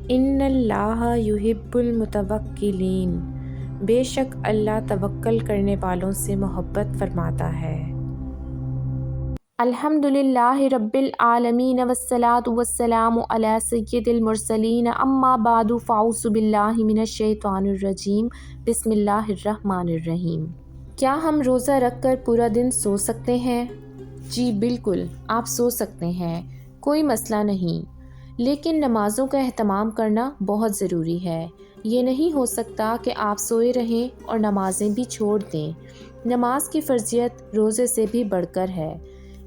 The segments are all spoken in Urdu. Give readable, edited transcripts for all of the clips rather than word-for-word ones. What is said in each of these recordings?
ان اللہ یحب المتوکلین، بے شک اللہ توکل کرنے والوں سے محبت فرماتا ہے۔ الحمدللہ رب العالمین والصلاة والسلام علی سید المرسلین، اما بعد فاعوذ باللہ من الشیطان الرجیم، بسم اللہ الرحمن الرحیم۔ کیا ہم روزہ رکھ کر پورا دن سو سکتے ہیں؟ جی بالکل، آپ سو سکتے ہیں، کوئی مسئلہ نہیں، لیکن نمازوں کا اہتمام کرنا بہت ضروری ہے۔ یہ نہیں ہو سکتا کہ آپ سوئے رہیں اور نمازیں بھی چھوڑ دیں۔ نماز کی فرضیت روزے سے بھی بڑھ کر ہے،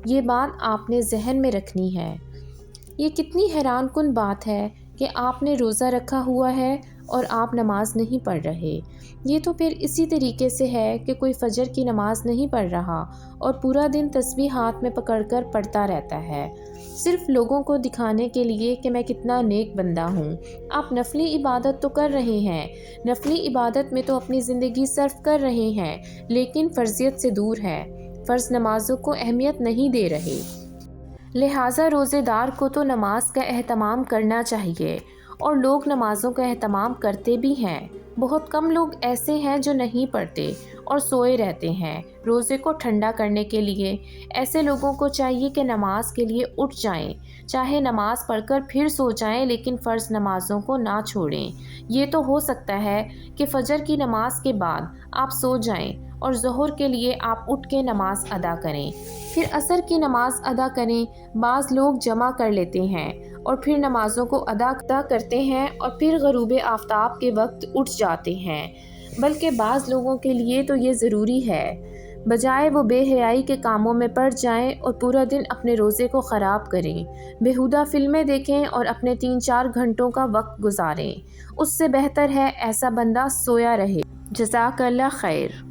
یہ بات آپ نے ذہن میں رکھنی ہے۔ یہ کتنی حیران کن بات ہے کہ آپ نے روزہ رکھا ہوا ہے اور آپ نماز نہیں پڑھ رہے۔ یہ تو پھر اسی طریقے سے ہے کہ کوئی فجر کی نماز نہیں پڑھ رہا اور پورا دن تسبیح ہاتھ میں پکڑ کر پڑھتا رہتا ہے، صرف لوگوں کو دکھانے کے لیے کہ میں کتنا نیک بندہ ہوں۔ آپ نفلی عبادت تو کر رہے ہیں، نفلی عبادت میں تو اپنی زندگی صرف کر رہے ہیں، لیکن فرضیت سے دور ہے، فرض نمازوں کو اہمیت نہیں دے رہے۔ لہٰذا روزے دار کو تو نماز کا اہتمام کرنا چاہیے، اور لوگ نمازوں کا اہتمام کرتے بھی ہیں۔ بہت کم لوگ ایسے ہیں جو نہیں پڑھتے اور سوئے رہتے ہیں روزے کو ٹھنڈا کرنے کے لیے۔ ایسے لوگوں کو چاہیے کہ نماز کے لیے اٹھ جائیں، چاہے نماز پڑھ کر پھر سو جائیں، لیکن فرض نمازوں کو نہ چھوڑیں۔ یہ تو ہو سکتا ہے کہ فجر کی نماز کے بعد آپ سو جائیں اور ظہر کے لیے آپ اٹھ کے نماز ادا کریں، پھر عصر کی نماز ادا کریں۔ بعض لوگ جمع کر لیتے ہیں اور پھر نمازوں کو ادا کرتے ہیں اور پھر غروب آفتاب کے وقت اٹھ جاتے ہیں، بلکہ بعض لوگوں کے لیے تو یہ ضروری ہے، بجائے وہ بے حیائی کے کاموں میں پڑ جائیں اور پورا دن اپنے روزے کو خراب کریں، بیہودہ فلمیں دیکھیں اور اپنے 3-4 گھنٹوں کا وقت گزاریں۔ اس سے بہتر ہے ایسا بندہ سویا رہے۔ جزاک اللہ خیر۔